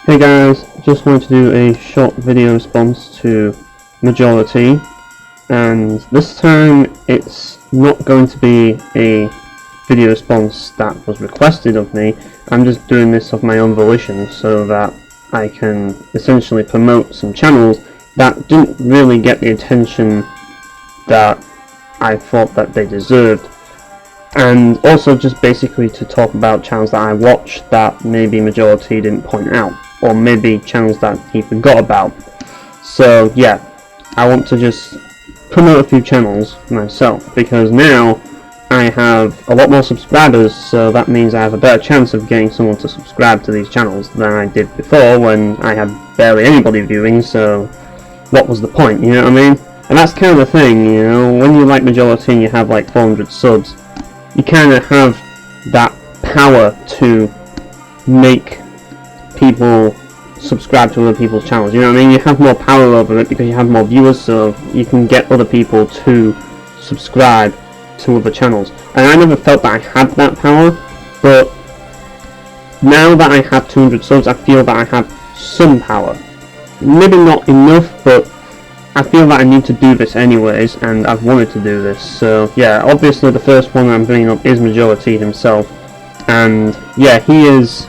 Hey guys, just wanted to do a short video response to Majority, and this time it's not going to be a video response that was requested of me. I'm just doing this of my own volition so that I can essentially promote some channels that didn't really get the attention that I thought that they deserved, and also just basically to talk about channels that I watched that maybe Majority didn't point out, or maybe channels that he forgot about. So yeah, I want to just promote a few channels myself, because now I have a lot more subscribers, so that means I have a better chance of getting someone to subscribe to these channels than I did before when I had barely anybody viewing, so what was the point, you know what I mean? And that's kind of the thing, you know, when you like Majority and you have like 400 subs, you kind of have that power to make people subscribe to other people's channels, you know what I mean? You have more power over it because you have more viewers, so you can get other people to subscribe to other channels. And I never felt that I had that power, but now that I have 200 subs, I feel that I have some power. Maybe not enough, but I feel that I need to do this anyways, and I've wanted to do this. So yeah, obviously the first one I'm bringing up is Majority himself, and yeah, he is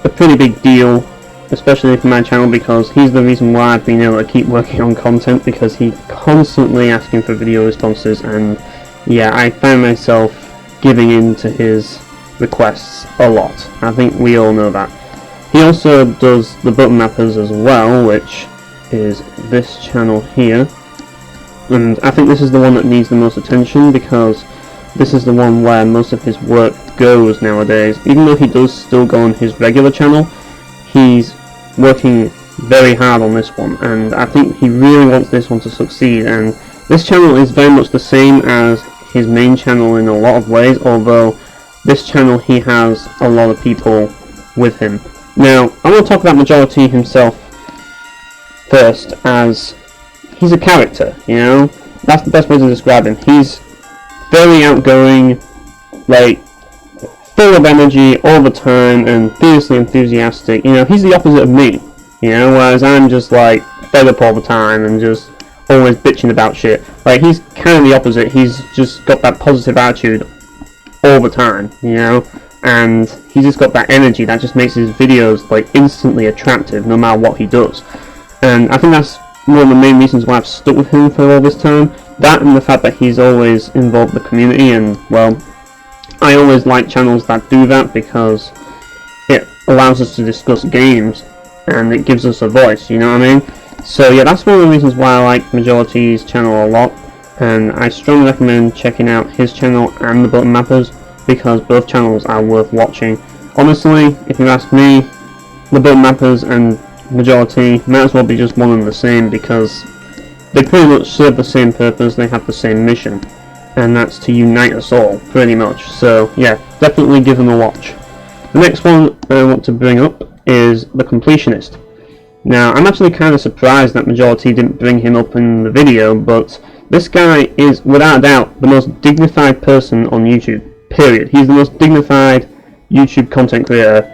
a pretty big deal, especially for my channel, because he's the reason why I've been able to keep working on content, because he's constantly asking for video responses, and yeah, I find myself giving in to his requests a lot. I think we all know that. He also does the button mappers as well, which is this channel here, and I think this is the one that needs the most attention, because this is the one where most of his work goes nowadays. Even though he does still go on his regular channel, he's working very hard on this one, and I think he really wants this one to succeed. And this channel is very much the same as his main channel in a lot of ways, although this channel he has a lot of people with him. Now, I want to talk about Majority himself first, as he's a character, you know? That's the best way to describe him. He's very outgoing, like full of energy all the time, and fiercely enthusiastic. You know, he's the opposite of me, you know, whereas I'm just like fed up all the time and just always bitching about shit. Like, he's kind of the opposite. He's just got that positive attitude all the time, you know, and he's just got that energy that just makes his videos like instantly attractive no matter what he does. And I think that's one of the main reasons why I've stuck with him for all this time. That and the fact that he's always involved the community, and well, I always like channels that do that, because it allows us to discuss games and it gives us a voice, you know what I mean? So yeah, that's one of the reasons why I like Majority's channel a lot, and I strongly recommend checking out his channel and the button mappers, because both channels are worth watching. Honestly, if you ask me, the button mappers and Majority might as well be just one and the same, because they pretty much serve the same purpose. They have the same mission, and that's to unite us all, pretty much. So yeah, definitely give them a watch. The next one I want to bring up is the Completionist. Now, I'm actually kind of surprised that Majority didn't bring him up in the video, but this guy is without a doubt the most dignified person on YouTube, period. He's the most dignified YouTube content creator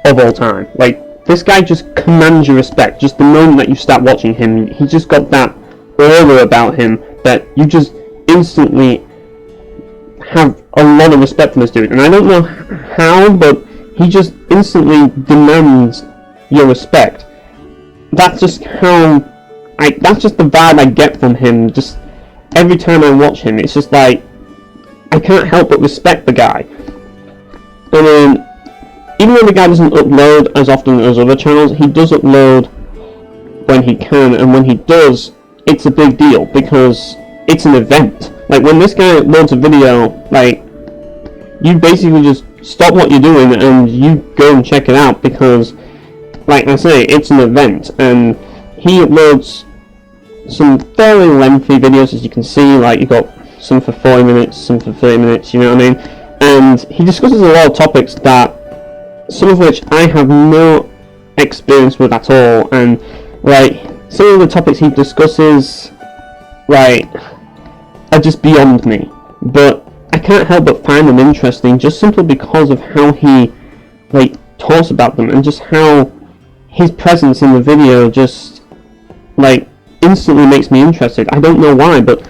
of all time. Like, this guy just commands your respect. Just the moment that you start watching him, he's just got that aura about him that you just instantly have a lot of respect for this dude. And I don't know how, but he just instantly demands your respect. That's just how that's just the vibe I get from him. Just every time I watch him, it's just like I can't help but respect the guy. I mean, even though the guy doesn't upload as often as other channels, he does upload when he can, and when he does, it's a big deal, because it's an event. Like, when this guy uploads a video, like, you basically just stop what you're doing and you go and check it out, because, like I say, it's an event. And he uploads some fairly lengthy videos, as you can see. Like, you've got some for 40 minutes, some for 30 minutes, you know what I mean? And he discusses a lot of topics that, some of which I have no experience with at all, and like, some of the topics he discusses, like, are just beyond me, but I can't help but find them interesting, just simply because of how he, like, talks about them, and just how his presence in the video just like instantly makes me interested. I don't know why, but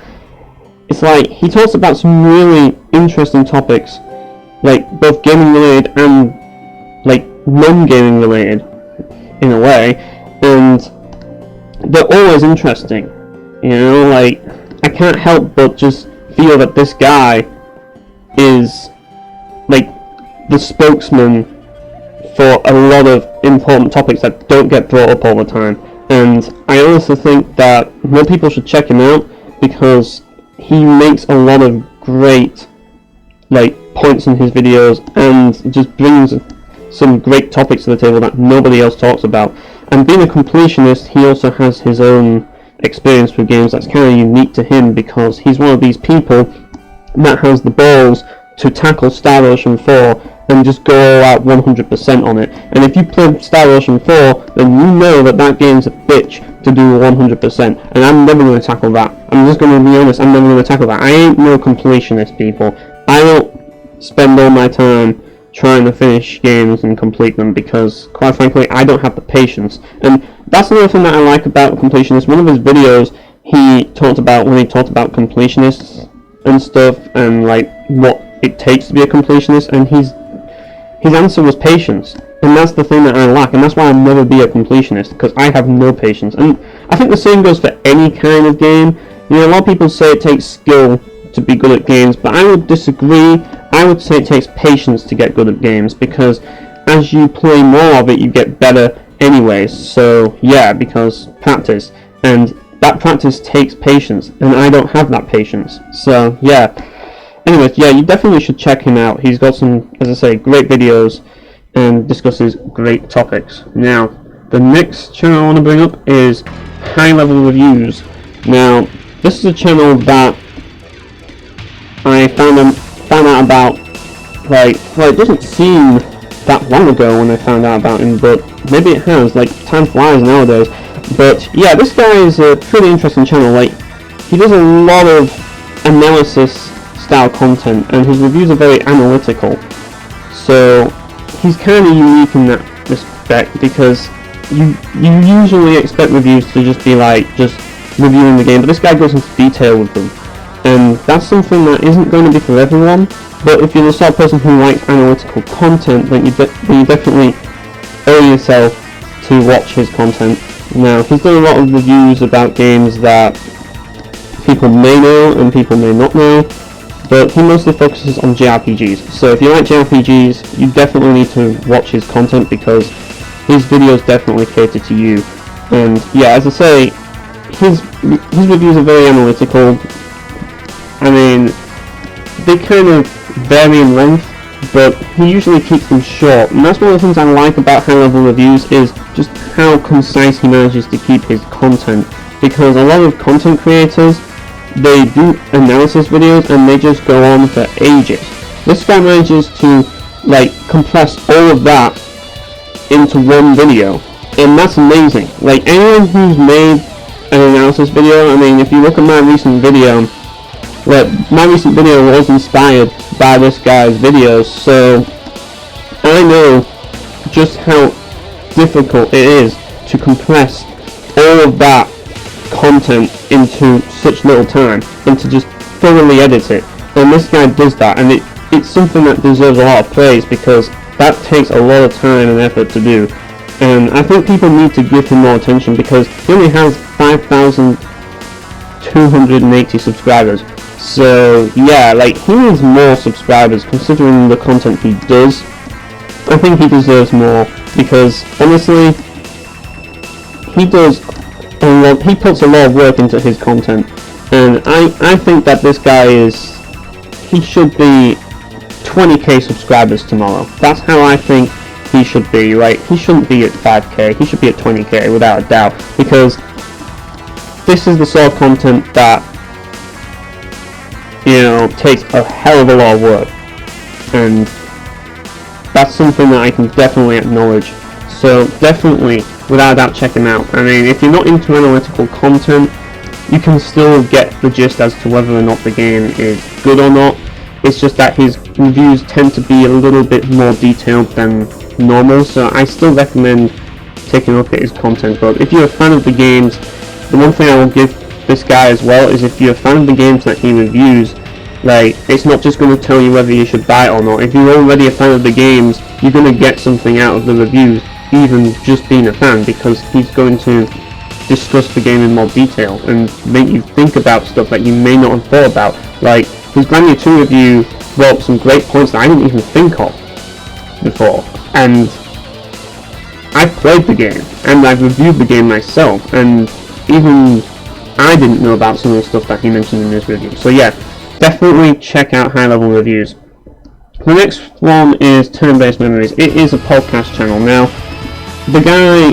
it's like he talks about some really interesting topics, like both gaming related and like non-gaming related in a way, and they're always interesting. You know, like I can't help but just feel that this guy is like the spokesman for a lot of important topics that don't get brought up all the time. And I also think that more people should check him out because he makes a lot of great like points in his videos and just brings some great topics to the table that nobody else talks about. And being a completionist, he also has his own experience with games that's kind of unique to him because he's one of these people that has the balls to tackle Star Ocean 4 and just go all out 100% on it. And if you play Star Ocean 4, then you know that that game's a bitch to do 100%. And I'm never going to tackle that. I'm just going to be honest, I'm never going to tackle that. I ain't no completionist, people. I don't spend all my time trying to finish games and complete them because, quite frankly, I don't have the patience. And that's another thing that I like about Completionist. One of his videos, he talked about when he talked about completionists and stuff and like what it takes to be a completionist, and his answer was patience. And that's the thing that I lack, and that's why I'll never be a completionist, because I have no patience. And I think the same goes for any kind of game. You know, a lot of people say it takes skill to be good at games, but I would disagree. I would say it takes patience to get good at games, because as you play more of it, you get better anyways. So yeah, because practice, and that practice takes patience, and I don't have that patience. So yeah. Anyways, yeah, you definitely should check him out. He's got some, as I say, great videos and discusses great topics. Now, the next channel I want to bring up is HighLevelReviews. Now, this is a channel that I found out about, like, well, it doesn't seem that long ago when I found out about him, but maybe it has. Like, time flies nowadays. But yeah, this guy is a pretty interesting channel. Like, he does a lot of analysis style content, and his reviews are very analytical. So he's kind of unique in that respect, because you usually expect reviews to just be like just reviewing the game, but this guy goes into detail with them, and that's something that isn't going to be for everyone. But if you're the sort of person who likes analytical content, then you definitely owe yourself to watch his content. Now, he's done a lot of reviews about games that people may know and people may not know, but he mostly focuses on JRPGs. So if you like JRPGs, you definitely need to watch his content, because his videos definitely cater to you. And yeah, as I say, his reviews are very analytical. I mean, they kind of vary in length, but he usually keeps them short. And that's one of the things I like about HighLevelReviews, is just how concise he manages to keep his content. Because a lot of content creators, they do analysis videos and they just go on for ages. This guy manages to like compress all of that into one video, and that's amazing. Like, anyone who's made an analysis video, I mean, if you look at my recent video, my recent video was inspired by this guy's videos, so I know just how difficult it is to compress all of that content into such little time and to just thoroughly edit it. And this guy does that, and it's something that deserves a lot of praise, because that takes a lot of time and effort to do. And I think people need to give him more attention, because he only has 5,280 subscribers. So yeah, like, he needs more subscribers considering the content he does. I think he deserves more, because honestly, he puts a lot of work into his content, and I think that this guy he should be 20k subscribers tomorrow. That's how I think he should be, right? He shouldn't be at 5k, he should be at 20k without a doubt, because this is the sort of content that, you know, takes a hell of a lot of work, and that's something that I can definitely acknowledge. So definitely, without a doubt, check him out. I mean, if you're not into analytical content, you can still get the gist as to whether or not the game is good or not. It's just that his reviews tend to be a little bit more detailed than normal, so I still recommend taking a look at his content. But if you're a fan of the games, the one thing I will give this guy as well is if you're a fan of the games that he reviews, like, it's not just going to tell you whether you should buy it or not. If you're already a fan of the games, you're going to get something out of the reviews, even just being a fan, because he's going to discuss the game in more detail and make you think about stuff that you may not have thought about. Like, his Brand New 2 review brought up some great points that I didn't even think of before, and I've played the game and I've reviewed the game myself, and even I didn't know about some of the stuff that he mentioned in his review. So yeah, definitely check out High Level Reviews. The next one is TurnBased Memories. It is a podcast channel. Now, the guy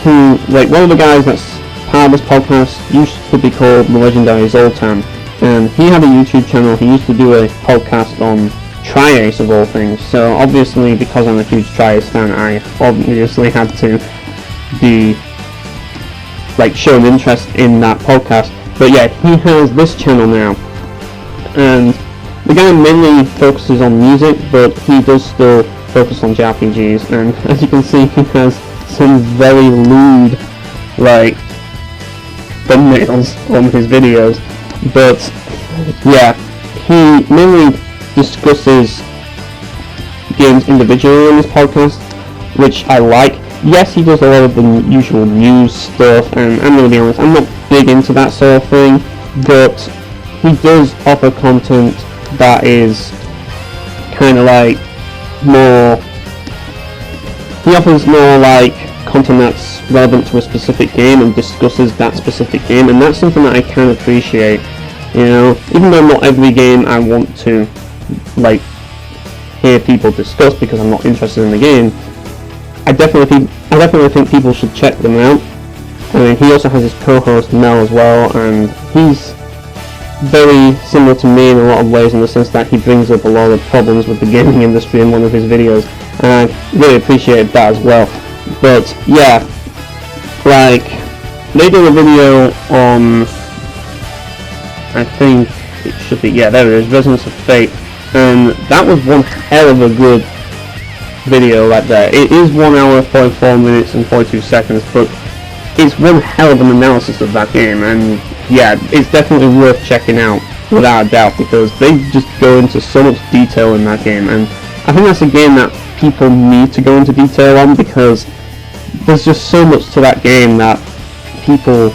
who, like, one of the guys that's part of this podcast used to be called the legendary Zoltan, and he had a YouTube channel. He used to do a podcast on Tri-Ace of all things, so obviously because I'm a huge Tri-Ace fan, I obviously had to be, like, show an interest in that podcast. But yeah, he has this channel now, and the guy mainly focuses on music, but he does still focus on JRPGs, and as you can see, he has some very lewd, like, thumbnails on his videos. But yeah, he mainly discusses games individually in this podcast, which I like. Yes, he does a lot of the usual news stuff, and I'm going to be honest, I'm not big into that sort of thing, but he does offer content that is kind of like more, he offers more like content that's relevant to a specific game and discusses that specific game, and that's something that I can appreciate. You know, even though not every game I want to, like, hear people discuss because I'm not interested in the game, I definitely think people should check them out. I mean, he also has his co-host Mel as well, and he's very similar to me in a lot of ways, in the sense that he brings up a lot of problems with the gaming industry in one of his videos, and I really appreciate that as well. But yeah, like, they did a video on, I think it should be, yeah, there it is, Resonance of Fate, and that was one hell of a good video right there. It is 1 hour, 44 minutes and 42 seconds, but it's one hell of an analysis of that game, and yeah, it's definitely worth checking out, without a doubt, because they just go into so much detail in that game, and I think that's a game that people need to go into detail on, because there's just so much to that game that people,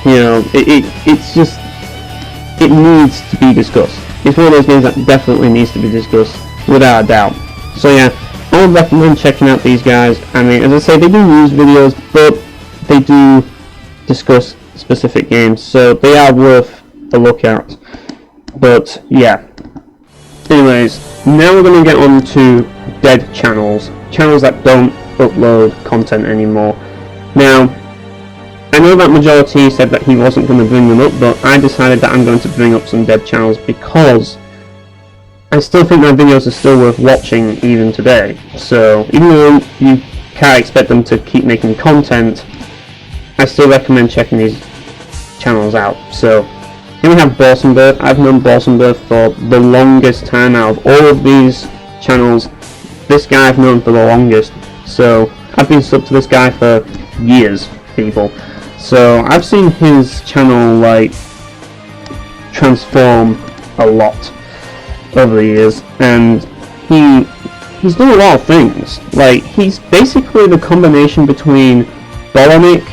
you know, it's just, it needs to be discussed. It's one of those games that definitely needs to be discussed, without a doubt. So yeah, I would recommend checking out these guys. I mean, as I say, they do news videos, but they do discuss specific games, so they are worth a look at. But yeah, anyways, now we're going to get on to dead channels that don't upload content anymore. Now, I know that majority said that he wasn't going to bring them up, but I decided that I'm going to bring up some dead channels because I still think my videos are still worth watching even today. So even though you can't expect them to keep making content, I still recommend checking these channels out. So here we have BawesomeBurf. I've known BawesomeBurf for the longest time out of all of these channels. This guy I've known for the longest. So I've been subbed to this guy for years, people. So I've seen his channel, like, transform a lot over the years, and he's done a lot of things. Like, he's basically the combination between Boronic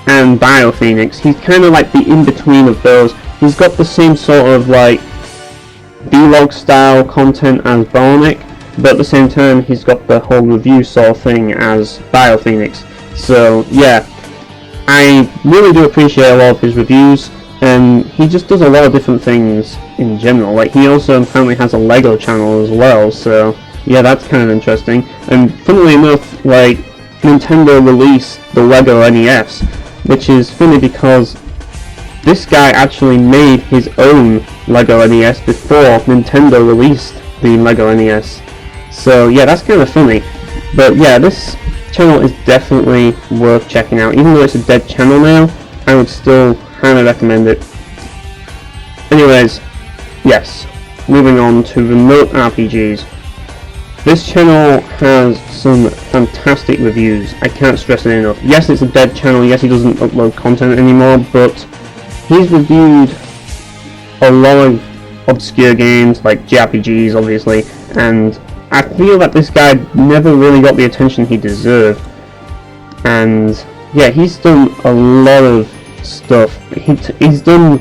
and BioPhoenix. He's kind of like the in-between of those. He's got the same sort of, like, vlog style content as Boronic, but at the same time he's got the whole review sort of thing as BioPhoenix. So yeah, I really do appreciate a lot of his reviews, and he just does a lot of different things in general. Like, he also apparently has a Lego channel as well, so yeah, that's kind of interesting. And funnily enough, like, Nintendo released the Lego NES, which is funny because this guy actually made his own Lego NES before Nintendo released the Lego NES. So yeah, that's kind of funny. But yeah, this channel is definitely worth checking out. Even though it's a dead channel now, I would still highly recommend it. Anyways, yes, moving on to remote RPGs. This channel has some fantastic reviews. I can't stress it enough. Yes, it's a dead channel. Yes, he doesn't upload content anymore, but he's reviewed a lot of obscure games like JRPGs, obviously, and I feel that this guy never really got the attention he deserved. And yeah, he's done a lot of stuff. He's done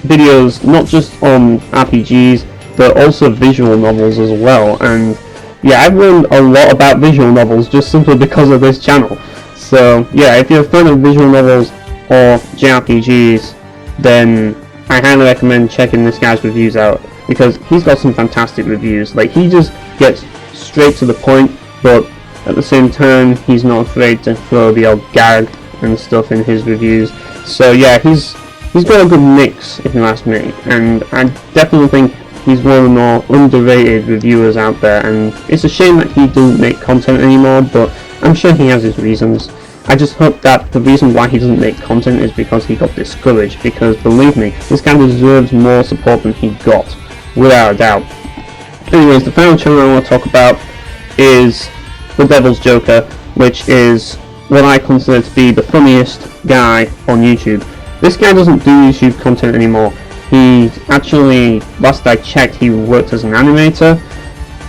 videos not just on RPGs, but also visual novels as well. And yeah, I've learned a lot about visual novels just simply because of this channel. So yeah, if you're a fan of visual novels or JRPGs, then I highly recommend checking this guy's reviews out, because he's got some fantastic reviews. Like, he just gets straight to the point, but at the same time he's not afraid to throw the odd gag and stuff in his reviews. So yeah, he's got a good mix, if you ask me, and I definitely think he's one of the more underrated reviewers out there. And it's a shame that he doesn't make content anymore, but I'm sure he has his reasons. I just hope that the reason why he doesn't make content is because he got discouraged, because believe me, this guy deserves more support than he got, without a doubt. Anyways, the final channel I want to talk about is TheDevilsJoker, which is what I consider to be the funniest guy on YouTube. This guy doesn't do YouTube content anymore. He actually, last I checked, he worked as an animator,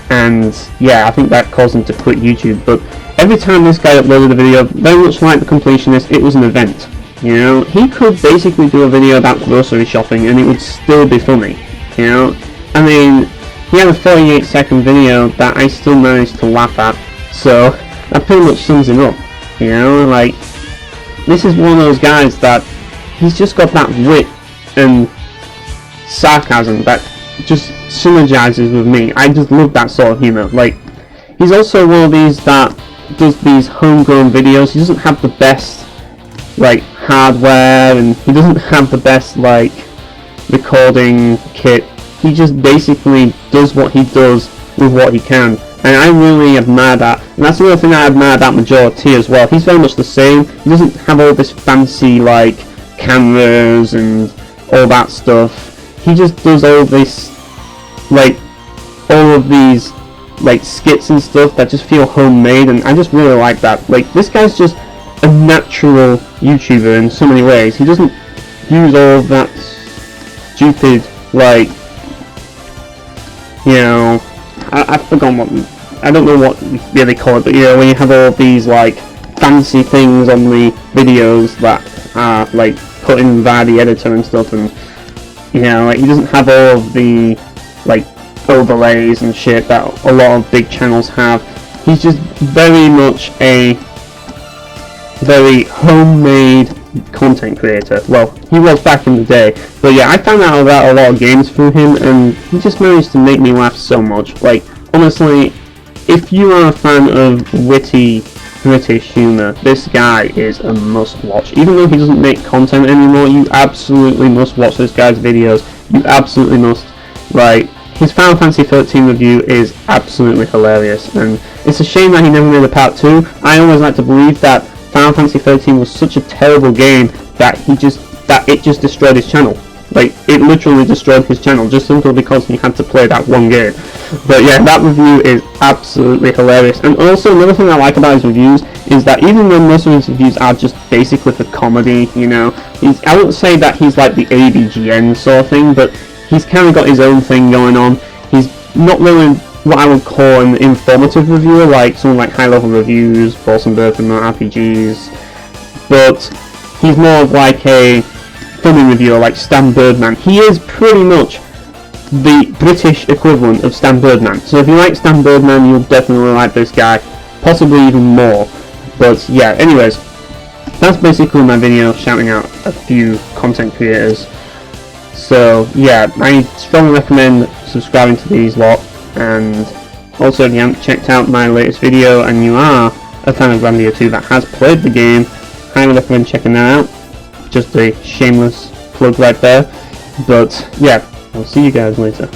and yeah, I think that caused him to quit YouTube. But every time this guy uploaded a video, very much like the Completionist, it was an event. You know, he could basically do a video about grocery shopping and it would still be funny. You know, I mean, he had a 48-second video that I still managed to laugh at, so that pretty much sums him up. You know, like, this is one of those guys that he's just got that wit and sarcasm that just synergizes with me. I just love that sort of humor. Like, he's also one of these that does these homegrown videos. He doesn't have the best, like, hardware, and he doesn't have the best, like, recording kit. He just basically does what he does with what he can, and I really admire that. And that's another thing I admire about Majority as well. He's very much the same. He doesn't have all this fancy, like, cameras and all that stuff. He just does all this, like, all of these, like, skits and stuff that just feel homemade, and I just really like that. Like, this guy's just a natural YouTuber in so many ways. He doesn't use all of that stupid, like, you know, I've forgotten what, I don't know what they call it, but you know, when you have all these, like, fancy things on the videos that are, like, put in via the editor and stuff, and, you know, like, he doesn't have all of the, like, overlays and shit that a lot of big channels have. He's just very much a very homemade content creator. Well, he was back in the day, but yeah, I found out about a lot of games through him, and he just managed to make me laugh so much. Like, honestly, if you are a fan of witty British humour, this guy is a must-watch. Even though he doesn't make content anymore, you absolutely must watch this guy's videos. You absolutely must. Like, his Final Fantasy 13 review is absolutely hilarious, and it's a shame that he never made a part 2. I always like to believe that Final Fantasy 13 was such a terrible game that it just destroyed his channel. Like, it literally destroyed his channel just simply because he had to play that one game. But yeah, that review is absolutely hilarious. And also, another thing I like about his reviews is that even though most of his reviews are just basically for comedy, you know, I wouldn't say that he's like the ABGN sort of thing, but he's kind of got his own thing going on. He's not really what I would call an informative reviewer, like someone like HighLevelReviews, BawesomeBurf, and RemoteRPGs, but he's more of like a funny reviewer like Stan Birdman. He is pretty much the British equivalent of Stan Birdman. So if you like Stan Birdman, you'll definitely like this guy, possibly even more. But yeah, anyways, that's basically my video shouting out a few content creators. So yeah, I strongly recommend subscribing to these lot, and also if you haven't checked out my latest video and you are a fan of Grandia 2 that has played the game, highly recommend checking that out. Just a shameless plug right there. But yeah, I'll see you guys later.